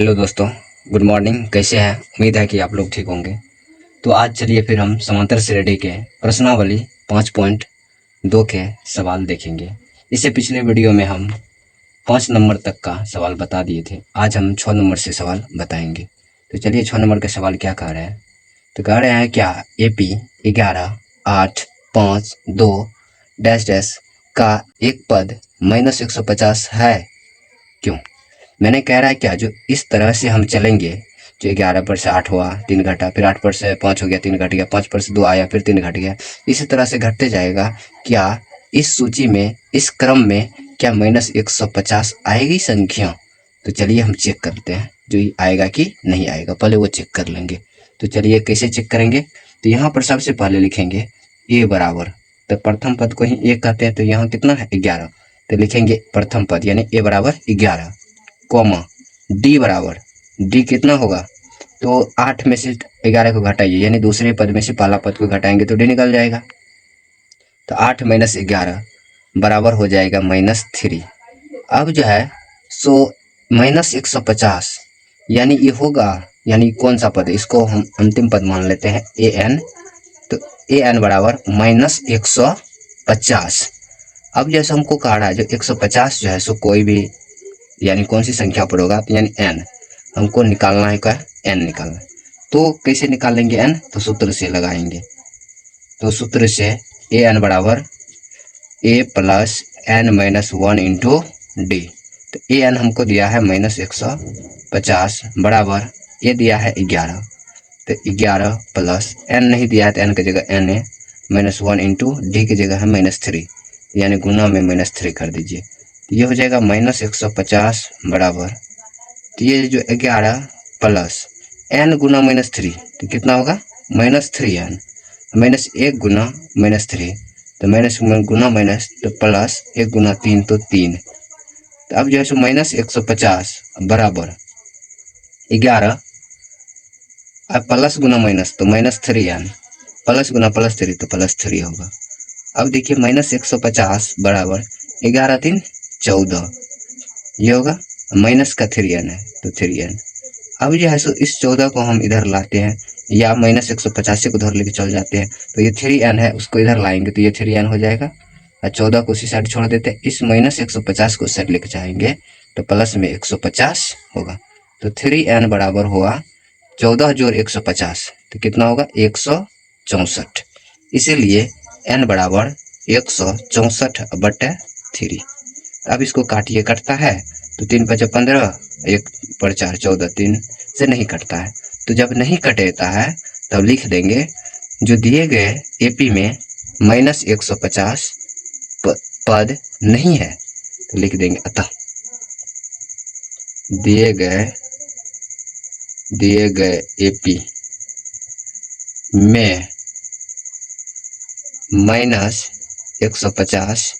Hello दोस्तों। Good morning. कैसे हैं? उम्मीद है कि आप लोग ठीक होंगे। तो आज चलिए फिर हम समांतर श्रेणी के प्रश्नावली 5.2 के सवाल देखेंगे। इससे पिछले वीडियो में हम 5 नंबर तक का सवाल बता दिए थे। आज हम 6 नंबर से सवाल बताएंगे। तो चलिए 6 नंबर का सवाल क्या कह रहे हैं। तो कह रहे हैं क्या AP 11, 8, 5, 2 डैश डैश का एक पद -150 है? क्यों? मैंने कह रहा है क्या जो इस तरह से हम चलेंगे, जो 11 पर से 8 हुआ 3 घटा, फिर 8 पर से 5 हो गया 3 घट गया, 5 पर से 2 आया फिर 3 घट गया, इसी तरह से घटते जाएगा। क्या इस सूची में, इस क्रम में क्या -150 आएगी संख्या? तो चलिए हम चेक करते हैं जो ये आएगा कि नहीं आएगा, पहले वो चेक कर लेंगे। तो चलिए कैसे चेक करेंगे। तो यहाँ पर सबसे पहले लिखेंगे ए बराबर, तो प्रथम पद को ही ए कहते हैं, तो यहाँ कितना है 11, तो लिखेंगे प्रथम पद यानी ए बराबर 11, कॉमा डी बराबर, डी कितना होगा, तो 8 में से 11 को घटाइए यानी दूसरे पद में से पहला पद को घटाएंगे तो डी निकल जाएगा। तो 8 - 11 बराबर हो जाएगा -3। अब जो है सो -150 यानी ये होगा, यानी कौन सा पद है, इसको हम अंतिम पद मान लेते हैं ए एन। तो ए एन बराबर -150। अब जैसे हमको कहा रहा है जो 150 जो है सो कोई भी यानी कौन सी संख्या पर होगा, तो यानी एन हमको निकालना है। क्या? एन निकालना है। तो कैसे निकालेंगे एन? तो सूत्र से लगाएंगे। तो सूत्र से ए एन बराबर A plus N -1 into D. तो ए एन हमको दिया है -150 बराबर ए दिया है 11, तो 11 प्लस एन नहीं दिया है तो एन की जगह एन है, -1 इंटू डी की जगह है -3, यानी गुना में -3 कर दीजिए। तो ये हो जाएगा -150 बराबर, तो ये जो 11 प्लस एन गुना -3 तो कितना होगा -3n, -1 गुना -3 तो माइनस गुना माइनस तो प्लस 1 गुना 3 तो 3। तो अब जो है सो -150 बराबर 11, अब प्लस गुना माइनस तो -3n, प्लस गुना +3 तो +3 होगा। अब देखिए -150 बराबर 11 3 14, ये होगा, माइनस का 3n है तो 3n। अब जो है सो इस 14 को हम इधर लाते हैं या -185 को उधर लेके चल जाते हैं, तो ये 3n है उसको इधर लाएंगे तो ये 3n हो जाएगा, और 14 को उसी साइड छोड़ देते हैं। इस -150 को साइड लेके जाएंगे तो प्लस में 150 होगा। तो 3n बराबर हुआ 14 जोड़ 150 तो कितना होगा 164। इसीलिए n बराबर 164/3। अब इसको काटिए, कटता है तो 3 × 5 = 15, 1 पर 4 14, 3 से नहीं कटता है। तो जब नहीं कटेता है तब लिख देंगे जो दिए गए एपी में -150 पद नहीं है, तो लिख देंगे अतः दिए गए एपी में -150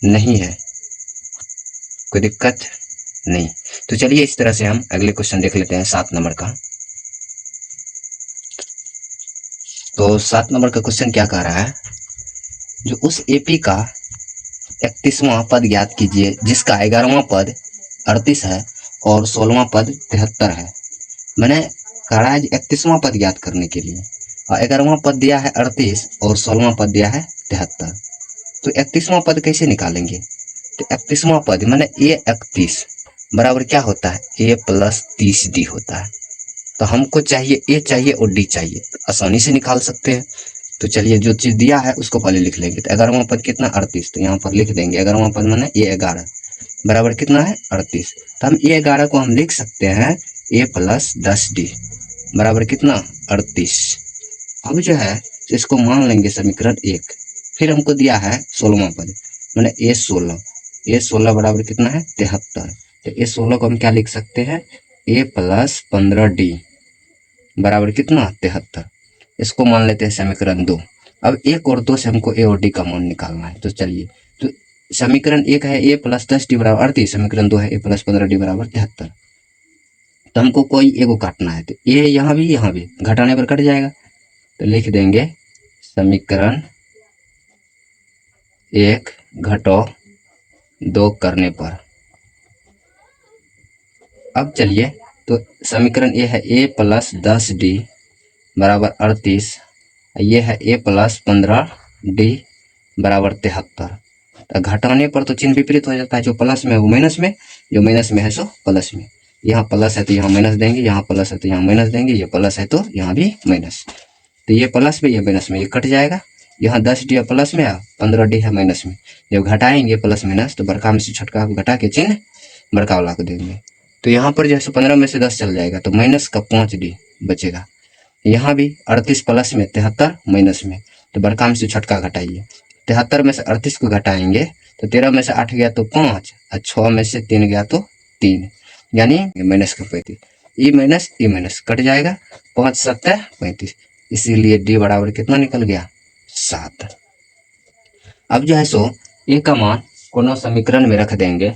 नहीं है, कोई दिक्कत नहीं। तो चलिए इस तरह से हम अगले क्वेश्चन देख लेते हैं 7 नंबर का। तो 7 नंबर का क्वेश्चन क्या कह रहा है, जो उस एपी का 31वां पद ज्ञात कीजिए जिसका 11वां पद 38 है और 16वां पद 73 है। मैंने कह रहा है 31वां पद ज्ञात करने के लिए, और 11वां पद दिया है 38 और 16वां पद दिया है 73। तो 31वां पद कैसे निकालेंगे? तो 31वां पद मैंने ए 31 बराबर क्या होता है, ए प्लस 30d होता है। तो हमको चाहिए ए चाहिए और डी चाहिए, तो आसानी से निकाल सकते हैं। तो चलिए जो चीज दिया है उसको पहले लिख लेंगे। तो 11वां पद कितना 38, तो यहाँ पर लिख देंगे 11वां पद मैंने ए 11 बराबर कितना है 38। तो हम ए 11 को हम लिख सकते हैं ए प्लस 10d बराबर कितना 38। अब जो है इसको मान लेंगे समीकरण 1। फिर हमको दिया है 16वां पद मैंने ए 16 बराबर कितना है 73। तो ए 16 को हम क्या लिख सकते हैं, ए प्लस 15d बराबर कितना 73। इसको मान लेते हैं समीकरण 2। अब 1 और 2 से हमको ए और डी का मान निकालना है। तो चलिए, तो समीकरण 1 है ए प्लस 10d बराबर 38, समीकरण 2 है ए प्लस 15d बराबर 73। तो हमको कोई एगो काटना है, तो ए यहाँ भी घटाने पर कट जाएगा। तो लिख देंगे समीकरण 1 घटो 2 करने पर अब चलिए, तो समीकरण ये है a प्लस 10d बराबर 38, ये है a प्लस 15d बराबर 73। तो घटाने पर तो चिन्ह विपरीत हो जाता है, जो प्लस में है वो माइनस में, जो माइनस में है सो प्लस में। यहाँ प्लस है तो यहाँ माइनस देंगे, यहाँ प्लस है तो यहाँ माइनस देंगे, ये प्लस है तो यहाँ भी माइनस। तो ये प्लस में ये माइनस में ये कट जाएगा। यहाँ 10d प्लस में है, 15d है माइनस में। जब घटाएंगे प्लस माइनस तो बड़का में से छोटका को घटा के चिन्ह बड़का वाला को देंगे। तो यहाँ पर जैसे 15 में से 10 चल जाएगा तो माइनस का 5d बचेगा। यहाँ भी 38 प्लस में 73 माइनस में, तो बड़का में से छोटका घटाइए। 73 में से 38 को घटाएंगे तो 13 में से 8 गया तो 5 और 6 में से 3 गया तो 3, यानी माइनस का 35। ई माइनस कट जाएगा, 5 7 35, इसीलिए डी बराबर कितना निकल गया 7। अब जो है सो ए का मान कोनो समीकरण में रख देंगे,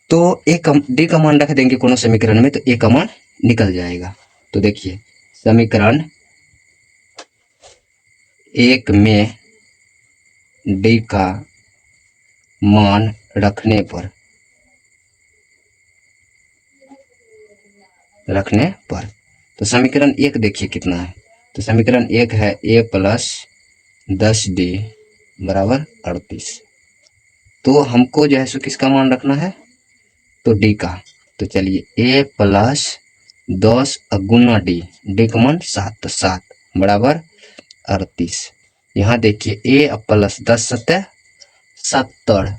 तो डी का मान रख देंगे कोनो समीकरण में तो ए का मान निकल जाएगा। तो देखिए समीकरण 1 में डी का मान रखने पर तो समीकरण 1 देखिए कितना है। तो समीकरण 1 है a प्लस 10d बराबर 38। तो हमको जो है सो किसका मान रखना है, तो d का। तो चलिए a प्लस 10 गुना d का मान 7, तो 7 बराबर 38। यहाँ देखिए a प्लस 10 70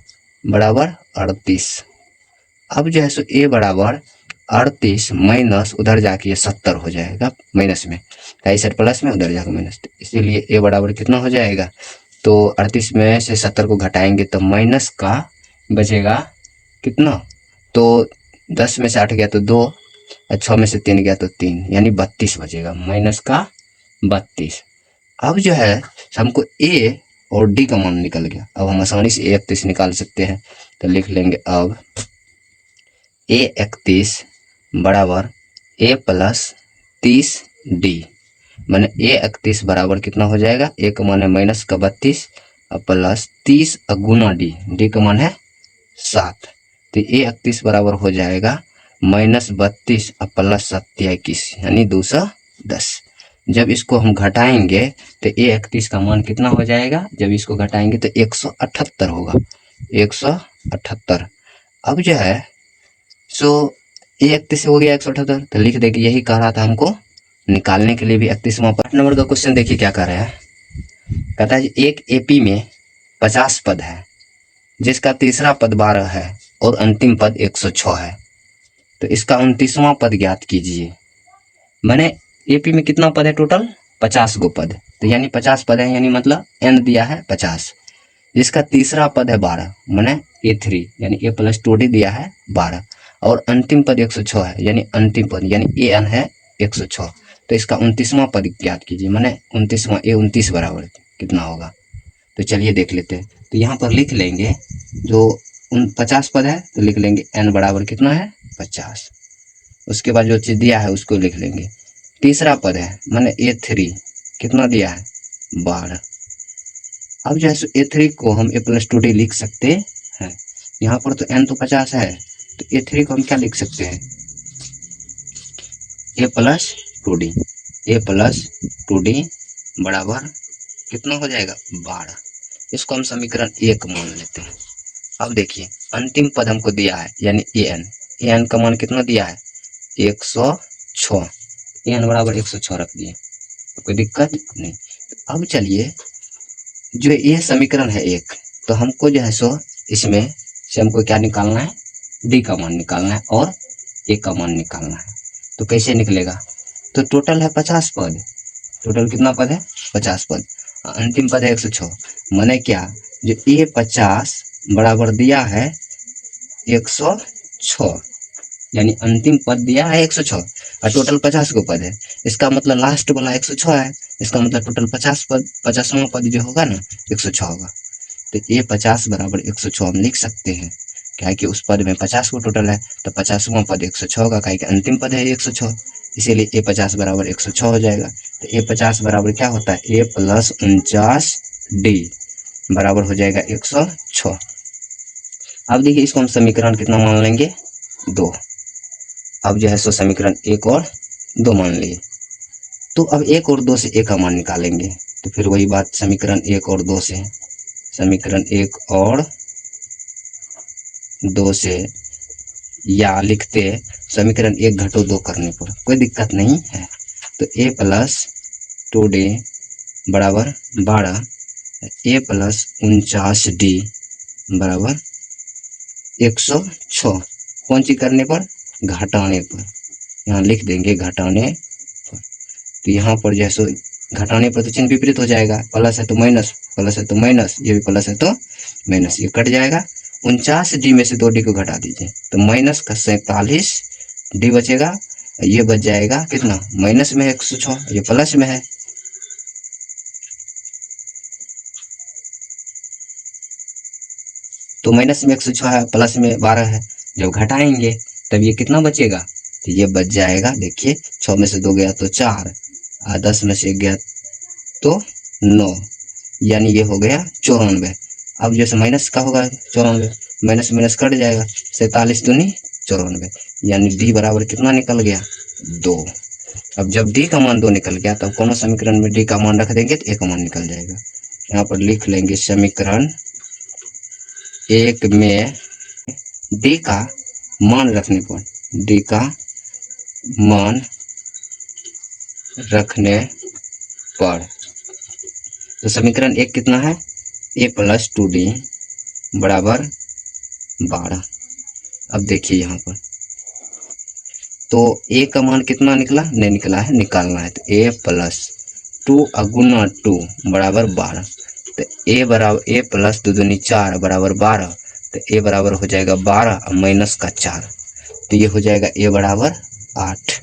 बराबर 38। अब जो है सो a बराबर 38 माइनस उधर जाके ये 70 हो जाएगा माइनस में, इस साइड प्लस में उधर जाकर माइनस, इसीलिए a बराबर कितना हो जाएगा। तो 38 में से 70 को घटाएंगे तो माइनस का बचेगा कितना, तो 10 में से 8 गया तो 2 और 6 में से 3 गया तो 3, यानी 32 बचेगा, माइनस का 32। अब जो है हमको a और d का मान निकल गया। अब हम आसानी से a31 निकाल सकते हैं। तो लिख लेंगे अब a31 बराबर a प्लस 30d, माने a31 बराबर कितना हो जाएगा, a का मान है माइनस का 32 और प्लस 30 गुना d का मान है 7। तो a31 बराबर हो जाएगा माइनस 32 और प्लस 27, यानी 210। जब इसको हम घटाएंगे तो a31 का मान कितना हो जाएगा, जब इसको घटाएंगे तो 178 होगा, 178। अब जो है सो a31 हो गया 178, तो लिख देंगे यही कह रहा था हमको निकालने के लिए भी 31वां। 8 नंबर का क्वेश्चन देखिए क्या कर रहा है। कहता है एक एपी में 50 पद है जिसका तीसरा पद 12 है और अंतिम पद 106 है, तो इसका 29वां पद ज्ञात कीजिए। मैंने एपी में कितना पद है, टोटल 50 गो पद, तो यानी 50 पद है, यानी मतलब n दिया है 50, जिसका तीसरा पद है 12, मैंने a3 यानी a प्लस 2d दिया है 12, और अंतिम पद 106 है, यानी अंतिम पद यानी an है 106। तो इसका 29वां पद ज्ञात कीजिए, मैंने 29वां a29 बराबर कितना होगा। तो चलिए देख लेते हैं। तो यहाँ पर लिख लेंगे जो 50 पद है तो लिख लेंगे n बराबर कितना है 50। उसके बाद जो चीज दिया है उसको लिख लेंगे। तीसरा पद है मैंने a3 कितना दिया है 12। अब जो है a3 को हम a प्लस 2d लिख सकते हैं। यहाँ पर तो n तो 50 है, तो a3 को हम क्या लिख सकते हैं, a प्लस 2d बराबर कितना हो जाएगा 12। इसको हम समीकरण 1 मान लेते हैं। अब देखिए अंतिम पद हमको दिया है यानी an का मान कितना दिया है 106, an बराबर 106 रख दिए, तो कोई दिक्कत नहीं। अब चलिए जो ये समीकरण है 1, तो हमको जो है सो इसमें से हमको क्या निकालना है, d का मान निकालना है और a का मान निकालना है। तो कैसे निकलेगा, तो टोटल है 50 पद, टोटल कितना पद है 50 पद, अंतिम पद है 106, माने क्या जो a50 बराबर दिया है 106, यानी अंतिम पद दिया है 106 और टोटल 50 को पद है, इसका मतलब लास्ट वाला 106 है, इसका मतलब टोटल 50 पद, 50वां पद जो होगा ना 106 होगा। तो a50 बराबर 106 हम लिख सकते हैं, क्या है कि उस पद में 50 को टोटल है, तो 50वां पद 106 होगा, क्या है कि अंतिम पद है 106, इसीलिए a50 बराबर 106 हो जाएगा। तो a50 बराबर क्या होता है a प्लस 49d बराबर हो जाएगा 106। अब देखिए इसको हम समीकरण कितना मान लेंगे 2। अब जो है सो समीकरण 1 और 2 मान लिए। तो अब 1 और 2 से ए का मान निकालेंगे, तो फिर वही बात समीकरण 1 और 2 से, समीकरण 1 और 2 से, या लिखते समीकरण 1 घटो 2 करने पर, कोई दिक्कत नहीं है। तो a प्लस 2d बराबर 12, a प्लस 49d बराबर 106। कौन सी करने पर? घटाने पर। यहाँ लिख देंगे घटाने पर। तो यहाँ पर जैसे घटाने पर तो चिन्ह विपरीत हो जाएगा, प्लस है तो माइनस, प्लस है तो माइनस, ये भी प्लस है तो माइनस, ये कट जाएगा। 49d में से 2d को घटा दीजिए तो माइनस का 47d बचेगा। ये बच जाएगा कितना? माइनस में है 106, ये प्लस में है। तो माइनस में 106 है, प्लस में 12 है। जब घटाएंगे तब ये कितना बचेगा? तो ये बच जाएगा, देखिए 6 में से 2 गया तो 4, 10 में से 1 गया तो 9, यानी ये हो गया 94। अब जैसे माइनस का होगा 94, माइनस माइनस कट जाएगा, 47 दूनी 94, यानी डी बराबर कितना निकल गया? 2। अब जब डी का मान 2 निकल गया तब कौन समीकरण में डी का मान रख देंगे तो ए का मान निकल जाएगा। यहाँ पर लिख लेंगे समीकरण 1 में डी का मान रखने पर, डी का मान रखने पर, तो समीकरण 1 कितना है? a प्लस 2d बराबर 12। अब देखिए यहाँ पर तो a का मान कितना निकला? नहीं निकला है, निकालना है। तो a प्लस 2 गुना 2 बराबर 12। तो a बराबर a प्लस 2 दूनी 4 बराबर 12। तो a बराबर हो जाएगा 12 और माइनस का 4, तो ये हो जाएगा a बराबर 8।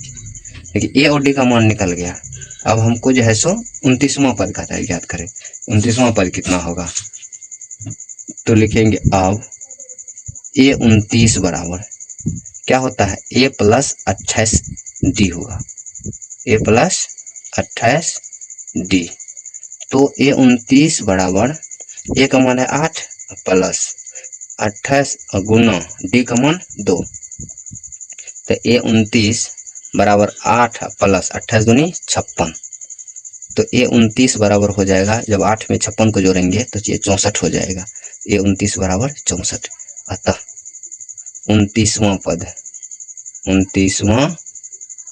देखिए a और d का मान निकल गया। अब हमको जो है सो 29वां पद का ज्ञात करें। 29वां पद कितना होगा? तो लिखेंगे अब a 29 बराबर क्या होता है? a प्लस 28d होगा, a प्लस 28d। तो a 29 बराबर a का मान है 8 प्लस 28 गुना d का मान 2। तो a 29 बराबर 8 प्लस 28 दूनी 56। तो a 29 बराबर हो जाएगा, जब 8 में 56 को जोड़ेंगे तो ये 64 हो जाएगा। a 29 बराबर 64। अतः 29वां पद, 29वां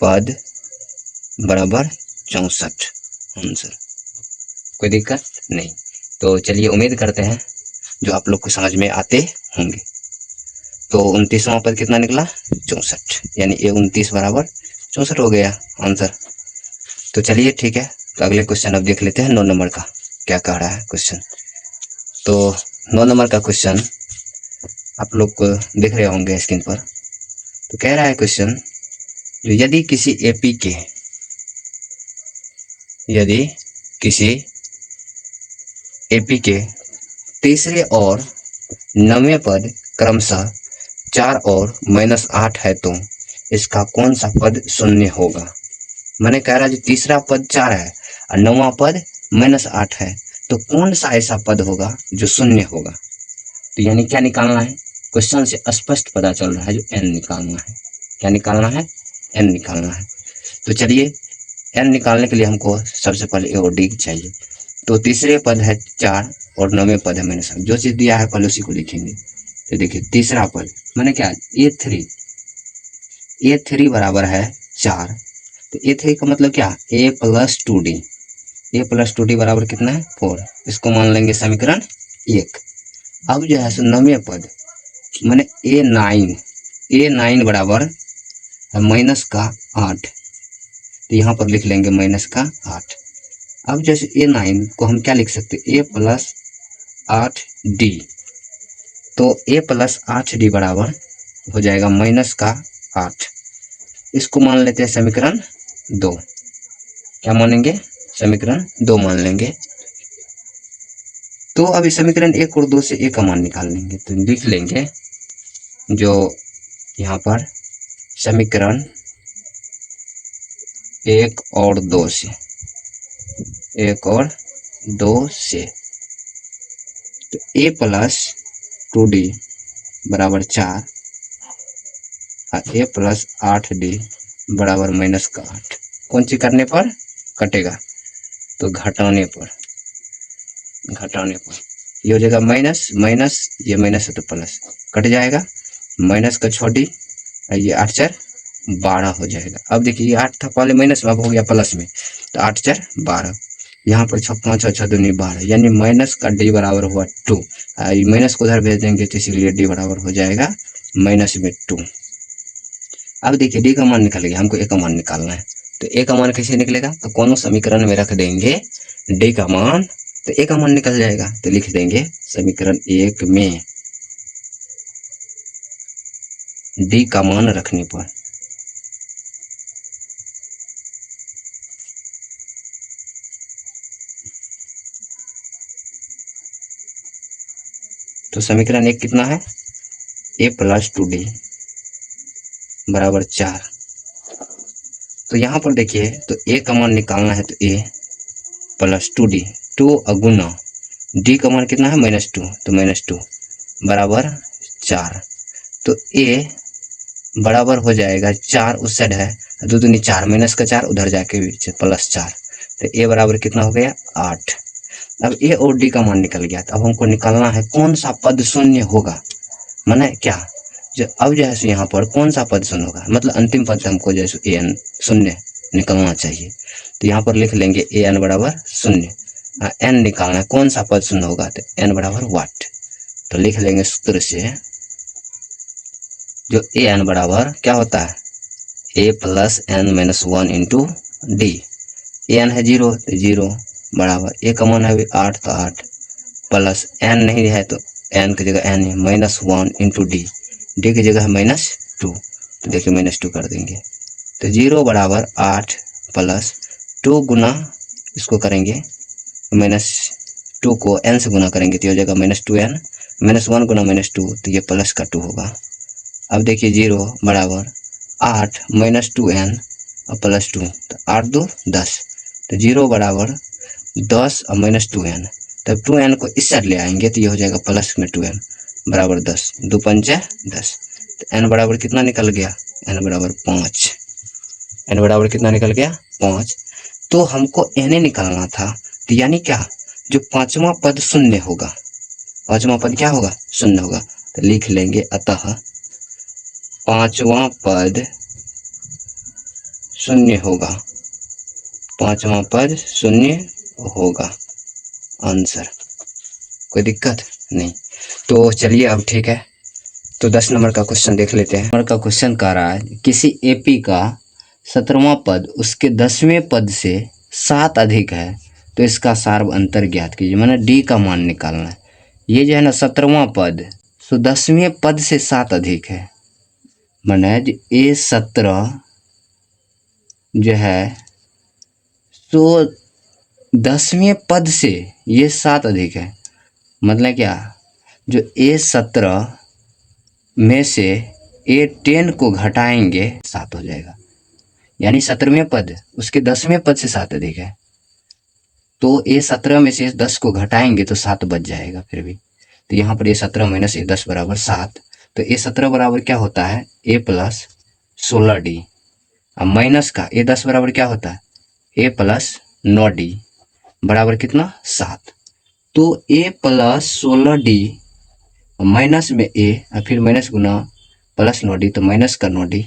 पद बराबर 64 आंसर। कोई दिक्कत नहीं। तो चलिए उम्मीद करते हैं जो आप लोग को समझ में आते होंगे। तो 29वां पद कितना निकला? 64, यानी a 29 बराबर 64 हो गया आंसर। तो चलिए ठीक है, तो अगले क्वेश्चन अब देख लेते हैं 9 नंबर का क्या कह रहा है क्वेश्चन। तो 9 नंबर का क्वेश्चन आप लोग को देख रहे होंगे स्क्रीन पर। तो कह रहा है क्वेश्चन, जो यदि किसी एपी के तीसरे और 9वें पद क्रमशः 4 और -8 है तो इसका कौन सा पद शून्य होगा? मैंने कह रहा है जो तीसरा पद 4 है और 9वां पद -8 है, तो कौन सा ऐसा पद होगा जो शून्य होगा? तो यानी क्या निकालना है? क्वेश्चन से स्पष्ट पता चल रहा है जो n निकालना है। क्या निकालना है? n निकालना है। तो चलिए n निकालने के लिए हमको सबसे पहले a और d चाहिए। तो तीसरे पद है 4 और 9वें पद है -8, जो चीज दिया है पहले उसी को लिखेंगे। तो देखिए तीसरा पद मैंने क्या, a3 बराबर है 4। तो a3 का मतलब क्या? a plus 2d, a plus 2d बराबर कितना है? 4। इसको मान लेंगे समीकरण 1। अब जो है सो 9वें पद मैंने a9 बराबर माइनस का 8, तो यहाँ पर लिख लेंगे माइनस का 8। अब जैसे a9 को हम क्या लिख सकते हैं? a plus 8d। तो a प्लस 8d बराबर हो जाएगा माइनस का 8। इसको मान लेते हैं समीकरण 2। क्या मानेंगे? समीकरण 2 मान लेंगे। तो अभी समीकरण 1 और 2 से a का मान निकाल लेंगे। तो लिख लेंगे जो यहाँ पर समीकरण 1 और 2 से, 1 और 2 से, तो a प्लस 2d बराबर 4 ए प्लस 8d बराबर माइनस का 8। कौन सी करने पर कटेगा, तो घटाने पर, ये हो जाएगा माइनस माइनस, ये माइनस है तो प्लस, कट जाएगा, माइनस का 6d, ये 8 4 12 हो जाएगा। अब देखिए ये 8 था पहले माइनस में, अब हो गया प्लस में, तो 8 4 12, यहाँ पर 6 5 6 दूनी 12, यानी माइनस का d बराबर हुआ 2। माइनस को उधर भेज देंगे तो इसीलिए d बराबर हो जाएगा माइनस में 2। अब देखिए d का मान निकल गया, हमको a का मान निकालना है, तो a का मान कैसे निकलेगा, तो कोनो समीकरण में रख देंगे d का मान, तो a का मान निकल जाएगा, तो लिख देंगे समीकरण 1 में d का मान रखने पर तो समीकरण 1 कितना है, a प्लस 2d बराबर 4। तो यहाँ पर देखिए, तो a का मान निकालना है, तो a plus 2d, 2 Guna d का मान कितना है -2, तो -2 बराबर 4। तो a बराबर हो जाएगा 4, उस साइड है 2 दूनी 4, माइनस का 4 उधर जाके प्लस 4, तो a बराबर कितना हो गया 8। अब a और d का मान निकल गया, तो अब हमको निकालना है कौन सा पद शून्य होगा, माने क्या, अब जो है यहाँ पर कौन सा पद शून्य होगा, मतलब अंतिम पद हमको जैसे an शून्य निकलना चाहिए। तो यहाँ पर लिख लेंगे an बराबर शून्य, n निकालना है कौन सा पद शून्य होगा, तो n बराबर वाट। तो लिख लेंगे सूत्र से, जो an बराबर क्या होता है, a plus n minus 1 into D, n है 0 तो 0 बराबर, a का मान है 8 तो 8 प्लस n नहीं है तो n की जगह n है -1 इंटू डी, डी की जगह है -2, तो देखिए -2 कर देंगे, तो 0 बराबर 8 प्लस 2 गुना इसको करेंगे -2 को n से गुना करेंगे तो हो जाएगा -2n, -1 गुना -2 तो ये प्लस का 2 होगा। अब देखिए 0 बराबर 8 -2n और प्लस 2, तो 8 2 10, तो 0 बराबर 10 और -2n, तब 2n को इस साइड ले आएंगे तो ये हो जाएगा प्लस में 2n बराबर 10, 2 पंचे 10, तो n बराबर कितना निकल गया, n बराबर 5, n बराबर कितना निकल गया 5। तो हमको n निकालना था, तो यानी क्या, जो पांचवा पद शून्य होगा, पांचवा पद क्या होगा, शून्य होगा, तो लिख लेंगे अतः पांचवा पद शून्य होगा, पांचवा पद शून्य होगा आंसर, कोई दिक्कत नहीं। तो चलिए अब ठीक है, तो 10 नंबर का क्वेश्चन देख लेते हैं। नंबर का क्वेश्चन कह रहा है किसी एपी का 17वां पद उसके 10वें पद से 7 अधिक है तो इसका सार्व अंतर ज्ञात कीजिए, मैंने डी का मान निकालना है। ये जो है ना 17वां पद, तो 10वें पद से 7 अधिक है, मैंने ए 17 जो है तो 10वें पद से ये 7 अधिक है, मतलब क्या, जो ए 17 में से ए 10 को घटाएंगे 7 हो जाएगा, यानी 17वें पद उसके 10वें पद से 7 अधिक है, तो ए 17 में से 10 को घटाएंगे तो 7 बच जाएगा फिर भी, तो यहाँ पर ए 17 माइनस ए 10 बराबर 7, तो ए 17 बराबर क्या होता है ए प्लस 16d, अब माइनस का ए 10 बराबर क्या होता है ए प्लस 9d बराबर कितना 7, तो ए प्लस 16d माइनस में ए और फिर माइनस गुना प्लस 9d, तो माइनस का 9d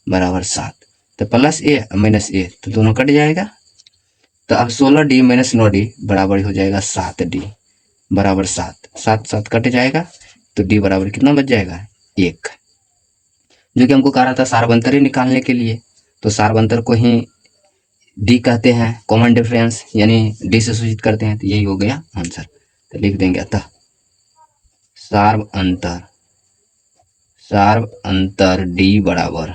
बराबर 7, तो प्लस ए माइनस ए तो दोनों कट जाएगा, तो अब 16d माइनस 9d बराबर हो जाएगा 7d बराबर 7, 7 7 कट जाएगा, तो d बराबर कितना बच जाएगा 1, जो कि हमको कह रहा था सार्वंतर ही निकालने के लिए, तो सार्वंतर को ही डी कहते हैं, कॉमन डिफरेंस यानी डी से सूचित करते हैं, तो यही हो गया आंसर। तो लिख देंगे अतः सार्व अंतर डी बराबर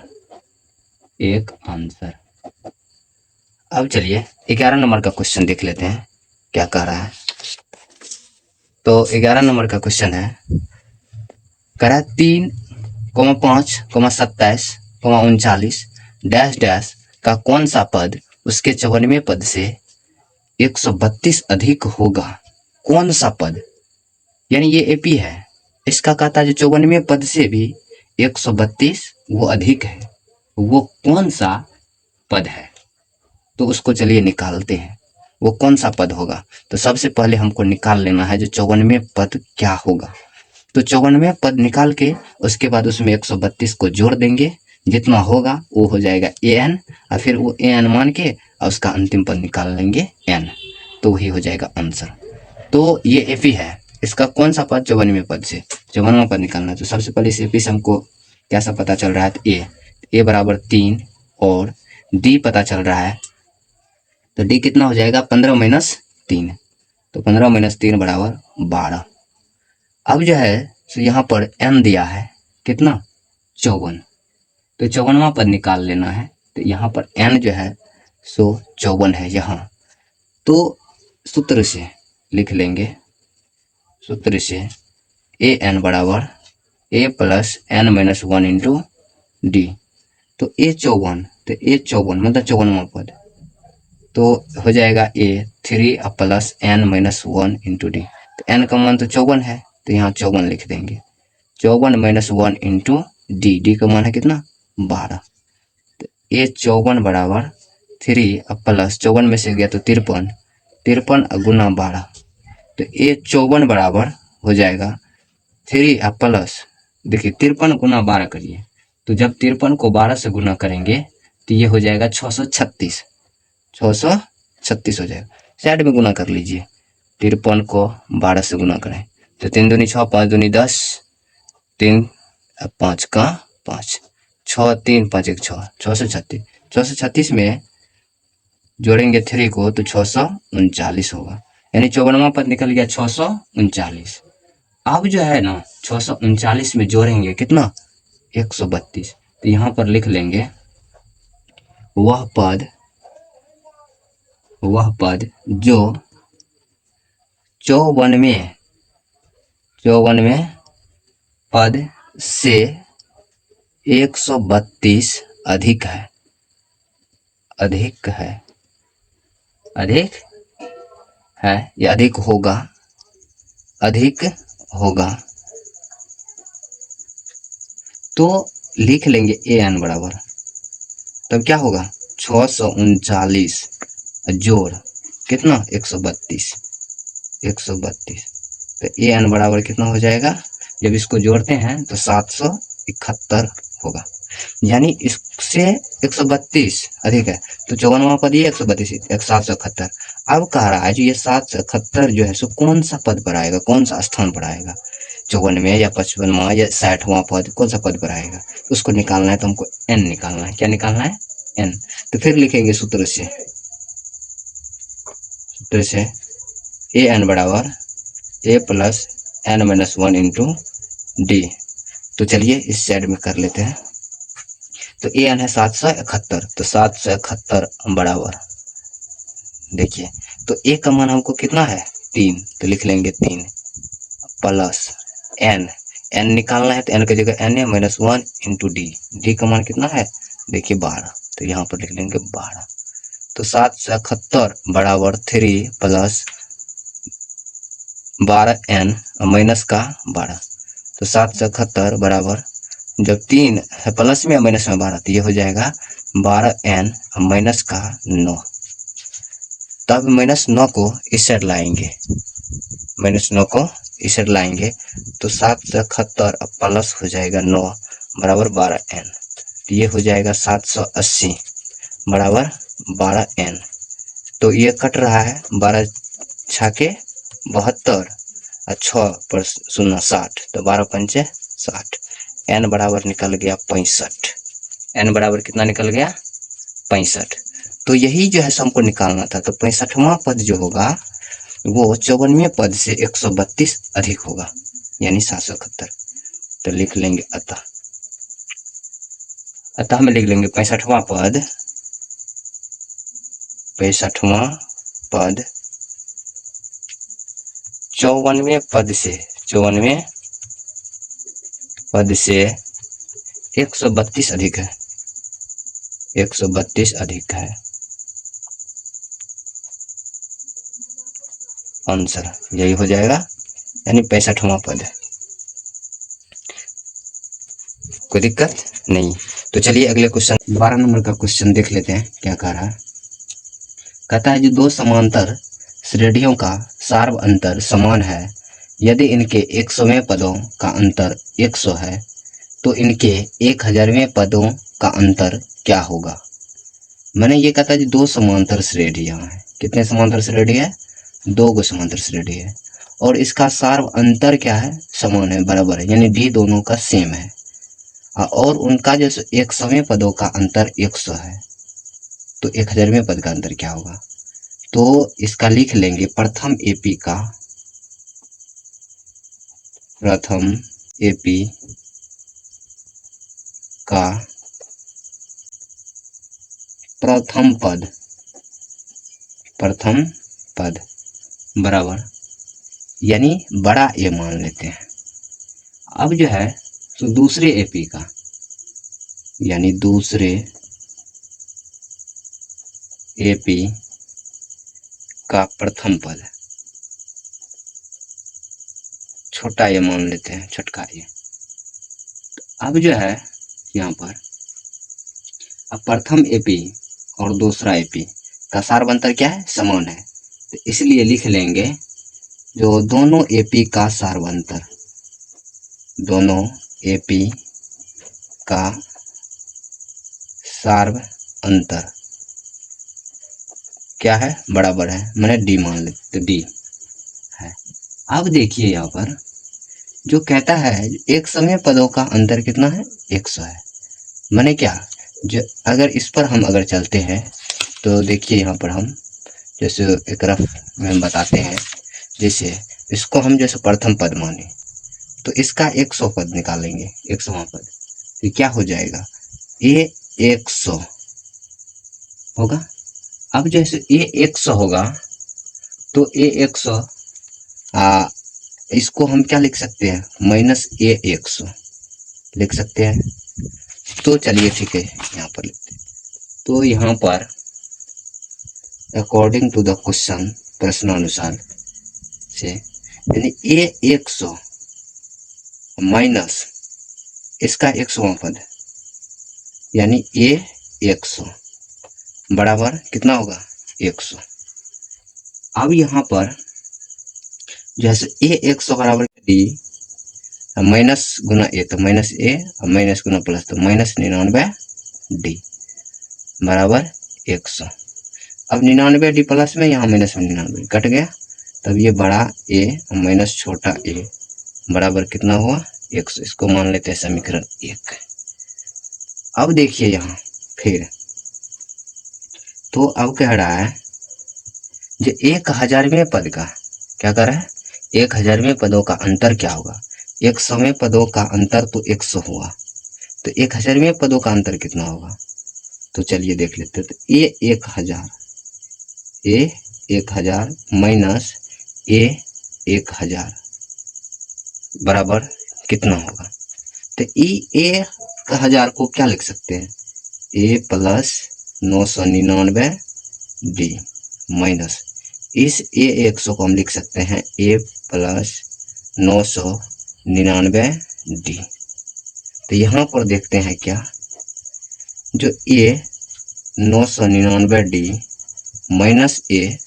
1 आंसर। अब चलिए 11 नंबर का क्वेश्चन देख लेते हैं क्या कह रहा है। तो 11 नंबर का क्वेश्चन है, कह रहा है 3, 5, 27, 39 डैश डैश का कौन सा पद उसके 54वें पद से 132 अधिक होगा, कौन सा पद, यानी ये एपी है, इसका कहता है जो 54वें पद से भी 132 वो अधिक है, वो कौन सा पद है? तो उसको चलिए निकालते हैं, वो कौन सा पद होगा। तो सबसे पहले हमको निकाल लेना है जो 54वें पद क्या होगा। तो 54वें पद निकाल के उसके बाद उसमें 132 को जोड़ देंगे, जितना होगा वो हो जाएगा an, और फिर वो an मान के और उसका अंतिम पद निकाल लेंगे n, तो वही हो जाएगा आंसर। तो ये एपी है, इसका कौन सा पद 54वें पद से 54वां पद निकालना है। तो सबसे पहले इस एपी से हमको कैसा पता चल रहा है, तो ए बराबर 3 और डी पता चल रहा है। तो डी कितना हो जाएगा 15 माइनस 3, तो 15 माइनस 3 बराबर 12। अब जो है तो यहाँ पर n दिया है कितना 54, तो 54वां पद निकाल लेना है। तो यहाँ पर n जो है सो 54 है यहाँ। तो सूत्र से लिख लेंगे, सूत्र से ए एन बराबर A plus N minus 1 into D. तो ए 54, तो ए 54 मतलब 54वां पद, तो हो जाएगा A 3 plus N minus 1 into D. तो एन का मान तो 54 है, तो यहाँ 54 लिख देंगे, 54 माइनस 1 इंटू डी, डी का मान है कितना 12। तो ए 54 बराबर 3 प्लस 54 में से गया तो 53, 53 गुना 12, तो ए 54 बराबर हो जाएगा 3 प्लस, देखिए 53 गुना 12 करिए, तो जब 53 को 12 से गुना करेंगे तो ये हो जाएगा 636, 636 हो जाएगा। साइड में गुना कर लीजिए, 53 को 12 से गुना करें तो 3 दूनी 6, 5 दूनी 10, 3 5 का 5, 6 3 5 1 6, 636, 636 में जोड़ेंगे 3 को तो 639 होगा, यानी 54वां पद निकल गया 639। अब जो है ना 639 में जोड़ेंगे कितना 132, तो यहाँ पर लिख लेंगे वह पद जो 54वें पद से 132 अधिक है, अधिक है या अधिक होगा, तो लिख लेंगे ए एन बराबर, तब क्या होगा 639 जोड़ कितना 132, तो ए एन बराबर कितना हो जाएगा, जब इसको जोड़ते हैं तो 771 होगा, यानी इससे 132 अधिक है, तो 54वां पद ये 132 771। अब कह रहा है जो ये 771 जो है सो कौन सा पद पर आएगा, कौन सा स्थान पर आएगा, 54वें या 55वां या 60वां पद कौन सा पद पर आएगा, उसको निकालना है। तो हमको n निकालना है, क्या निकालना है n। तो फिर लिखेंगे सूत्र से ए एन बराबर A plus N minus 1 into D. तो चलिए इस साइड में कर लेते हैं, तो ए एन है 771, तो 771 बराबर देखिए, तो ए का मान हमको कितना है 3, तो लिख लेंगे 3 प्लस एन, एन निकालना है तो एन की जगह एन है माइनस 1 इंटू डी, डी का मान कितना है देखिए 12, तो यहाँ पर लिख लेंगे 12। तो 771 बराबर 3 प्लस 12 एन माइनस का 12, तो 771 बराबर जब 3 है प्लस में माइनस में 12, तो ये हो जाएगा 12 एन माइनस का 9। तब माइनस 9 को इस साइड लाएंगे, माइनस 9 को इस साइड लाएंगे तो 771 प्लस हो जाएगा 9 बराबर 12 एन, तो ये हो जाएगा 780 बराबर 12 एन। तो ये कट रहा है 12 छाके 72 और 6 पर 0 60, तो 12 पंचे 60, एन बराबर निकल गया 65, एन बराबर कितना निकल गया 65। तो यही जो है हमको निकालना था। तो 65वां पद जो होगा वो 54वें पद से 132 अधिक होगा, यानी 771। तो लिख लेंगे अतः में लिख लेंगे 65वां पद 54वें पद से 132 अधिक है, 132 अधिक है आंसर यही हो जाएगा, यानी 65वां पद है। कोई दिक्कत नहीं। तो चलिए अगले क्वेश्चन 12 नंबर का क्वेश्चन देख लेते हैं क्या कह रहा है। कहता है जो दो समांतर श्रेणियों का सार्व अंतर समान है, यदि इनके 100वें पदों का अंतर 100 है तो इनके 1000वें पदों का अंतर क्या होगा। मैंने ये कहता है कि दो समांतर श्रेणियां हैं। कितने समांतर श्रेणी है? दो गो समांतर श्रेणी है और इसका सार्व अंतर क्या है? समान है, बराबर है, यानी डी दोनों का सेम है। और उनका जो 100वें पदों का अंतर 100 है तो 1000वें पद का अंतर क्या होगा। तो इसका लिख लेंगे प्रथम एपी का प्रथम पद बराबर, यानी बड़ा ए मान लेते हैं। अब जो है तो दूसरे एपी का, यानी दूसरे एपी का प्रथम पद छोटा ए मान लेते हैं, छोटका ए। अब जो है यहाँ पर अब प्रथम एपी और दूसरा एपी का सार्व अंतर क्या है? समान है। तो इसलिए लिख लेंगे जो दोनों एपी का सार्व अंतर, दोनों एपी का सार्व अंतर क्या है? बराबर है, मैंने डी मान लेते, तो डी है। अब देखिए यहाँ पर जो कहता है 100वें पदों का अंतर कितना है? 100 है। मैंने क्या, जो अगर इस पर हम अगर चलते हैं तो देखिए यहाँ पर हम जैसे एक रफ में बताते हैं, जैसे इसको हम जैसे प्रथम पद माने तो इसका 100 पद निकालेंगे, 100वां पद, तो क्या हो जाएगा? ए 100 होगा। अब जैसे ए 100 होगा तो ए 100 इसको हम क्या लिख सकते हैं? माइनस ए 100 लिख सकते हैं। तो चलिए ठीक है, यहाँ पर लिखते हैं। तो यहाँ पर अकॉर्डिंग टू द क्वेश्चन, प्रश्नानुसार से, यानी ए 100 माइनस इसका 100वां पद, यानी ए 100 बराबर कितना होगा? 100। अब यहाँ पर जैसे ए 100 बराबर डी माइनस गुना ए, तो माइनस ए और माइनस गुना प्लस, तो माइनस 99 डी बराबर 100। अब 99 डी प्लस में यहाँ माइनस में 99 कट गया, तब ये बड़ा ए माइनस छोटा ए बराबर कितना हुआ? 100। इसको मान लेते हैं समीकरण 1। अब देखिए यहाँ फिर तो अब कह रहा है जो 1000वें पद का क्या कर रहा है? 1000वें पदों का अंतर क्या होगा? 100वें पदों का अंतर तो 100 हुआ, तो 1000वें पदों का अंतर कितना होगा? तो चलिए देख लेते हैं। तो ए 1000 माइनस ए 1000 बराबर कितना होगा? तो ए 1000 को क्या लिख सकते हैं? ए प्लस 999 डी माइनस इस ए 100 को हम लिख सकते हैं ए प्लस 999 डी। तो यहाँ पर देखते हैं क्या, जो ए 999 डी माइनस ए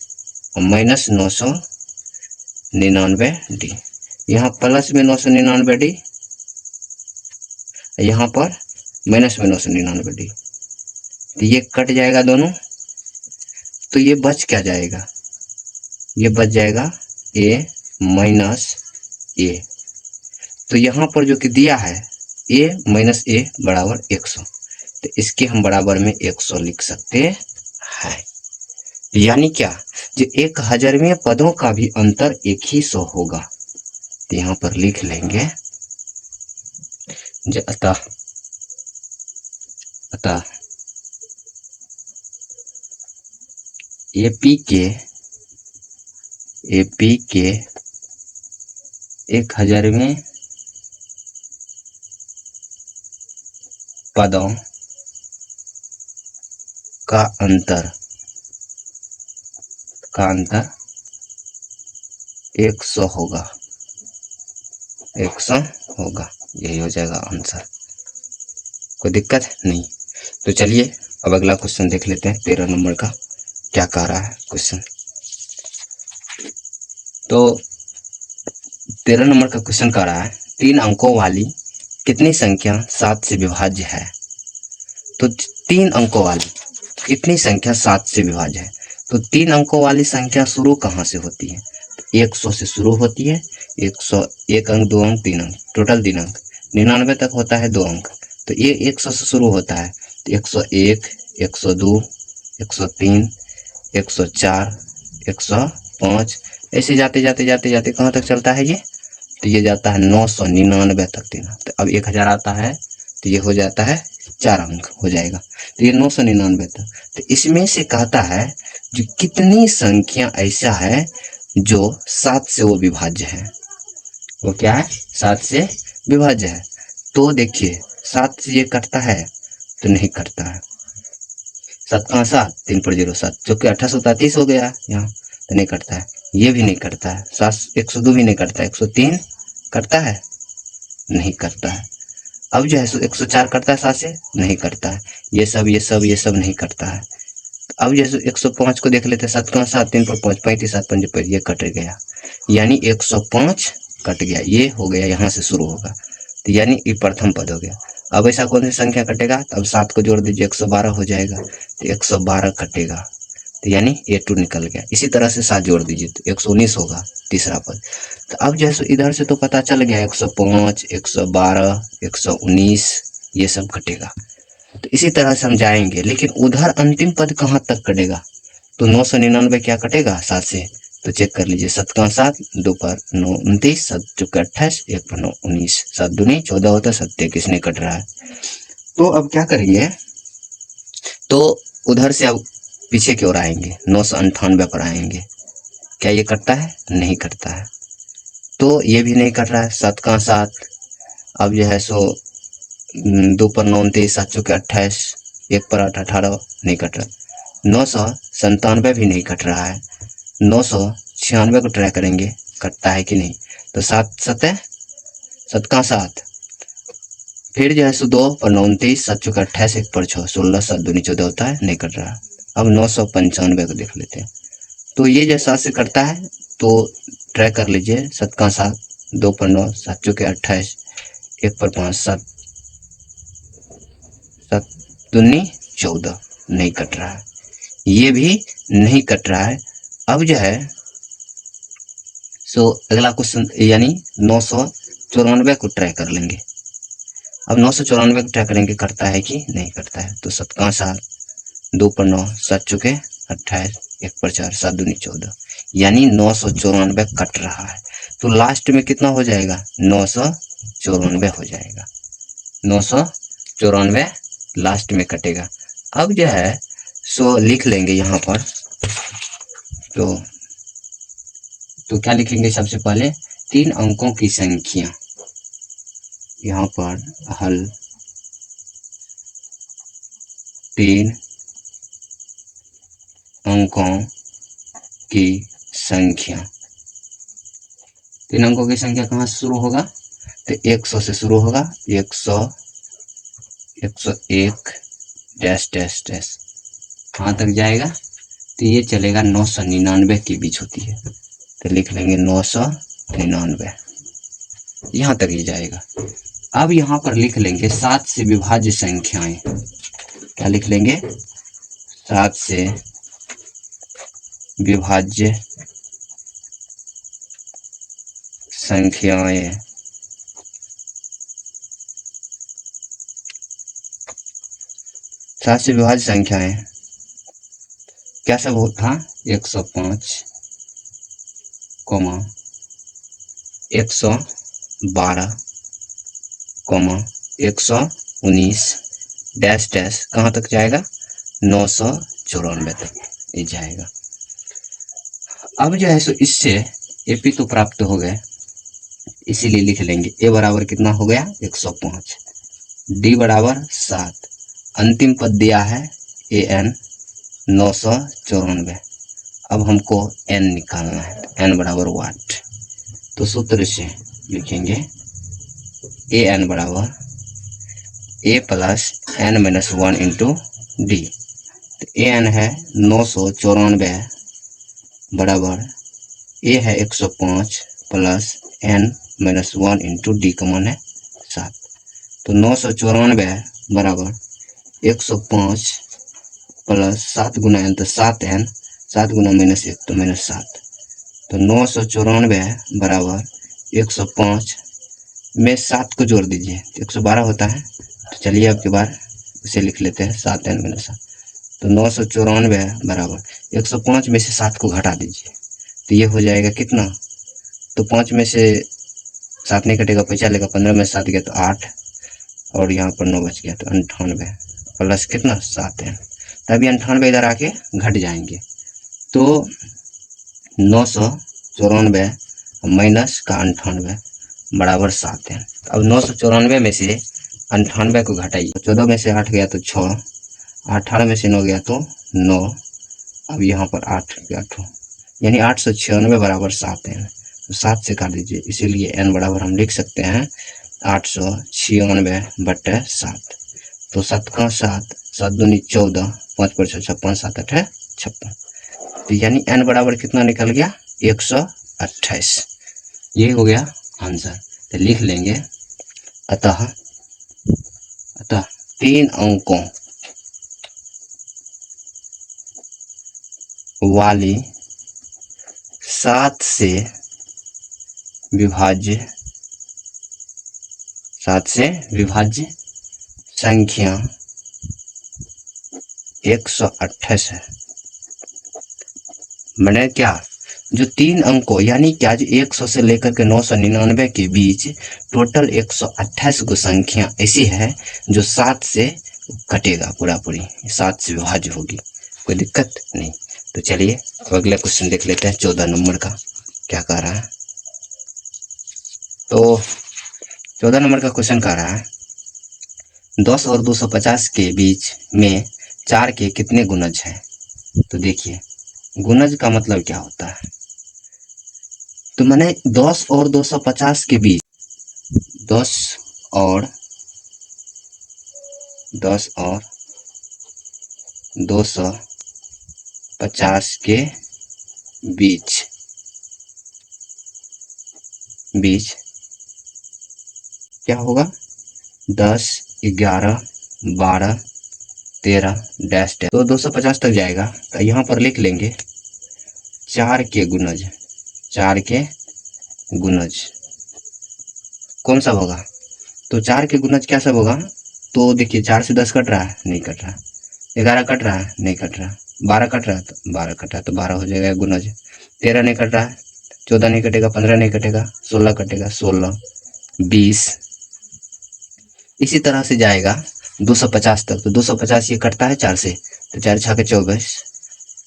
माइनस 999 डी, यहाँ प्लस में 999 डी, यहाँ पर माइनस में 999 डी, तो ये कट जाएगा दोनों, तो ये बच क्या जाएगा? ये बच जाएगा ए माइनस ए। तो यहाँ पर जो कि दिया है ए माइनस ए बराबर 100, तो इसके हम बराबर में 100 लिख सकते हैं। यानी क्या, जो 1000वें पदों का भी अंतर 100 होगा। तो यहाँ पर लिख लेंगे अतः एपी के 1000वें पदों का अंतर 100 होगा, 100 होगा। यही हो जाएगा आंसर। कोई दिक्कत नहीं। तो चलिए अब अगला क्वेश्चन देख लेते हैं 13 नंबर का क्या कह रहा है क्वेश्चन। तो 13 नंबर का क्वेश्चन कह रहा है 3 अंकों वाली कितनी संख्या 7 से विभाज्य है। तो 3 अंकों वाली कितनी संख्या 7 से विभाज्य है। तो 3 अंकों वाली संख्या शुरू कहाँ से होती है। 100 से शुरू होती है। 100 1 अंक 2 अंक 3 अंक टोटल 3 अंक 99 तक होता है 2 अंक। तो ये 100 से शुरू होता है। तो 101 102 103 104 105 ऐसे जाते जाते जाते जाते कहाँ तक चलता है ये। तो ये जाता है 999 तक 3। तो अब 1000 आता है तो ये हो जाता है 4 अंक हो जाएगा। तो ये 999 तक। तो इसमें से कहता है जो कितनी संख्या ऐसा है जो 7 से वो विभाज्य है। वो क्या है 7 से विभाज्य है। तो देखिए 7 से ये कटता है तो नहीं कटता है। 7 का 7 3 पर 0 7 जो कि 1833 हो गया यहाँ। तो नहीं कटता है। ये भी नहीं कटता है। 102 भी नहीं कटता है। 103 कटता है नहीं करता है। अब जो है 104 करता है 7 से नहीं करता है। ये सब नहीं करता है। अब जैसे 105 को देख लेते हैं। 7 का 7 3 पर 5 35 7 5 पर ये कट गया यानी 105 कट गया। ये हो गया यहाँ से शुरू होगा तो यानी ये प्रथम पद हो गया। अब ऐसा कौन सी संख्या कटेगा। तो अब 7 को जोड़ दीजिए 112 हो जाएगा। तो 112 कटेगा तो यानी A2 निकल गया। इसी तरह से 7 जोड़ दीजिए तो 119 होगा तीसरा पद। तो अब जैसे इधर से तो पता चल गया 105 112 119 ये सब कटेगा। तो इसी तरह से हम जाएंगे लेकिन उधर अंतिम पद कहाँ तक कटेगा। तो 999 क्या कटेगा 7 से। तो चेक कर लीजिए 7 का 7 2 पर 9 29 7 चौके 28 1 पर 9 19 7 दूनी 14 होता है 7 किसने कट रहा है। तो अब क्या करेंगे तो उधर से अब पीछे की ओर आएंगे 998 पर आएंगे। क्या ये कटता है नहीं कटता है। तो ये भी नहीं कट रहा है 7 का 7। अब जो है सो 2 पर 9 29 7 चौके 28 1 पर 8 18 नहीं कट रहा। 997 भी नहीं कट रहा है। 996 को ट्राई करेंगे कटता है कि नहीं। तो 7 7 7 का 7 फिर जो है सो 2 पर 9 29 7 चौके 28 1 पर 6 16 7 दूनी 14 होता है नहीं कट रहा। अब 995 को देख लेते हैं। तो ये जो 7 से कटता है तो ट्राई कर लीजिए 7 का 7 2 पर 9 7 चौके 28 1 पर 5 7 7 दूनी 14 नहीं कट रहा है। ये भी नहीं कट रहा है। अब जो है सो अगला क्वेश्चन यानी 994 को ट्राई कर लेंगे। अब 994 को ट्राई करेंगे कटता है कि नहीं करता है। तो 7 का 7 2 पर 9 7 चौके 28 1 पर 4 7 दूनी 14 यानी 994 कट रहा है। तो लास्ट में कितना हो जाएगा 994 हो जाएगा। 994 लास्ट में कटेगा। अब जो है सो लिख लेंगे यहाँ पर। तो क्या लिखेंगे सबसे पहले 3 अंकों की संख्या यहाँ पर हल 3 अंकों की संख्या। 3 अंकों की संख्या कहाँ से शुरू होगा। तो 100 से शुरू होगा। 100 101 डैश डैश डैश कहाँ तक जाएगा। तो ये चलेगा 999 के बीच होती है। तो लिख लेंगे 999 यहाँ तक ये जाएगा। अब यहाँ पर लिख लेंगे 7 से विभाज्य संख्याएं। क्या लिख लेंगे 7 से विभाज्य संख्याएं। सात से विभाज्य संख्याएं क्या सब था 105 कोमा 112 कोमा 119 डैश डैश कहाँ तक जाएगा 994 तक ये जाएगा। अब जो है सो इससे एपी तो प्राप्त हो गए इसीलिए लिख लेंगे ए बराबर कितना हो गया 105 डी बराबर 7 अंतिम पद दिया है ए एन 994। अब हमको एन निकालना है। एन बराबर वाट। तो सूत्र से लिखेंगे ए एन बराबर A plus N minus 1 into D. तो ए एन है 994 बराबर ए है 105 plus N minus 1 into D का मान है 7। तो 994 बराबर 105 प्लस 7 गुना एन तो 7n, 7 गुना माइनस 1 तो माइनस 7। तो 994 बराबर 105 में 7 को जोड़ दीजिए तो 112 होता है। तो चलिए अब की बार इसे लिख लेते हैं 7n माइनस 7। तो 994 बराबर 105 में से 7 को घटा दीजिए तो ये हो जाएगा कितना। तो 5 में से 7 नहीं कटेगा, पैसा लेगा, 15 में 7 गया तो 8 और यहाँ पर 9 बच गया तो 98 प्लस कितना 7n। तभी 98 इधर आके घट जाएंगे। तो 994 माइनस का 98 बराबर 7n। अब 994 में से 98 को घटाइए। 14 में से 8 गया तो 6, 18 में से 9 गया तो 9, अब यहाँ पर 8 गया 8 यानी 896 बराबर 7n। तो 7 से काट दीजिए, इसीलिए n बराबर हम लिख सकते हैं 896/7। तो 7 का 7, 7 दूनी 14, 5 पर 6 56, 7 8 56। तो यानी n बराबर कितना निकल गया 128। ये हो गया आंसर। तो लिख लेंगे अतः 3 अंकों वाली 7 से विभाज्य संख्या 128 है। मैंने क्या जो 3 अंकों यानी क्या जो 100 से लेकर के 999 के बीच टोटल 128 को संख्या ऐसी है जो 7 से कटेगा, पूरी 7 से विभाज्य होगी, कोई दिक्कत नहीं। तो चलिए अब अगला क्वेश्चन देख लेते हैं 14 नंबर का क्या कह रहा है। तो 14 नंबर का क्वेश्चन कह रहा है 10 और 250 के बीच में 4 के कितने गुणज हैं। तो देखिए गुणज का मतलब क्या होता है। तो मैंने 10 और 250 के बीच 10 और 250 के बीच क्या होगा 10, 11, 12, 13 डैश डैश। तो 250 तक जाएगा। तो यहाँ पर लिख लेंगे 4 के गुणज कौन सा होगा। तो 4 के गुणज क्या सब होगा। तो देखिए 4 से 10 कट रहा है, नहीं कट रहा। 11 कट रहा है, नहीं कट रहा। 12 कट रहा है तो 12 कट रहा है तो 12 हो जाएगा गुणज। 13 नहीं कट रहा है, 14 नहीं कटेगा, 15 नहीं कटेगा, 16 कटेगा, 16, 20 इसी तरह से जाएगा 250 तक। तो 250 ये कटता है 4 से, तो 4 छः के 24,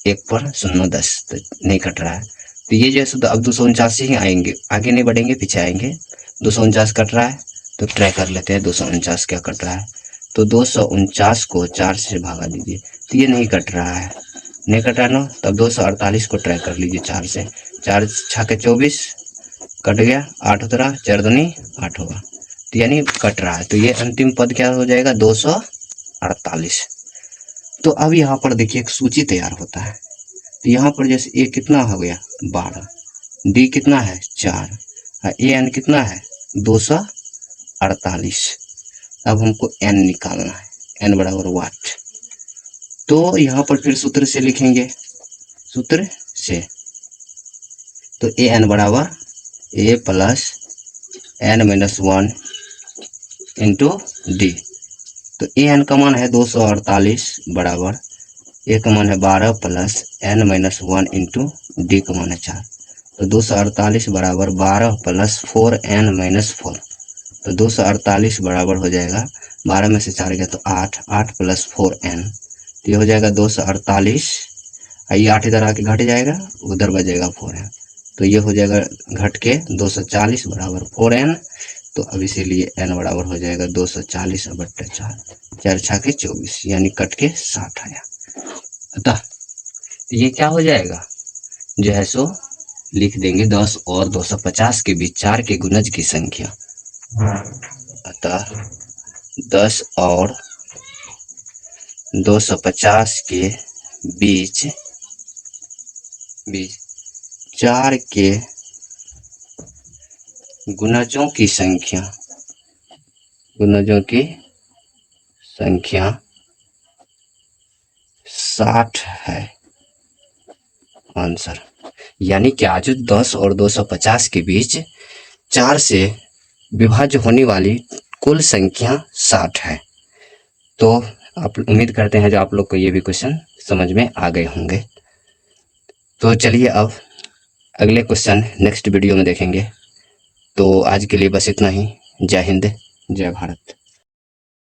1 पर 0 10 तो नहीं कट रहा है। तो ये जैसे तो अब 249 ही आएंगे, आगे नहीं बढ़ेंगे, पीछे आएंगे। 249 कट रहा है तो ट्राई कर लेते हैं 249 क्या कट रहा है। तो 249 को 4 से भागा दीजिए तो ये नहीं कट रहा है, नहीं कट रहा ना। तब 248 को ट्राई कर लीजिए 4 से, 4 छः के 24 कट गया, 8 उतरा, 4 दूनी 8 होगा, तो यानी कट रहा है। तो ये अंतिम पद क्या हो जाएगा 248। तो अब यहाँ पर देखिए एक सूची तैयार होता है। तो यहाँ पर जैसे ए कितना हो गया 12, डी कितना है 4, ए एन कितना है 248। अब हमको एन निकालना है, एन बराबर वाट। तो यहाँ पर फिर सूत्र से लिखेंगे, सूत्र से। तो ए एन बराबर A plus N minus 1 into D. तो ए एन का मान है 248 बराबर ए का मान है 12 plus N minus 1 into D का मान है 4। तो 248 बराबर 12 प्लस 4n माइनस 4। तो 248 बराबर हो जाएगा 12 में से 4 गया तो 8, 8 प्लस 4n। तो ये हो जाएगा 248। ये 8 इधर आके घट जाएगा, उधर बचेगा 4n। तो ये हो जाएगा घट के 240 बराबर 4n। तो अब इसीलिए n बराबर हो जाएगा 240/4, 4 छः के 24 यानी कट के 60 आया। अतः ये क्या हो जाएगा जो है सो लिख देंगे 10 और 250 के बीच 4 के गुणज की संख्या। अतः 10 और 250 के बीच 4 के गुणजों की संख्या 60 है आंसर। यानी कि आज 10 और 250 के बीच 4 से विभाज्य होने वाली कुल संख्या 60 है। तो आप उम्मीद करते हैं जो आप लोग को ये भी क्वेश्चन समझ में आ गए होंगे। तो चलिए अब अगले क्वेश्चन नेक्स्ट वीडियो में देखेंगे। तो आज के लिए बस इतना ही। जय हिंद, जय भारत।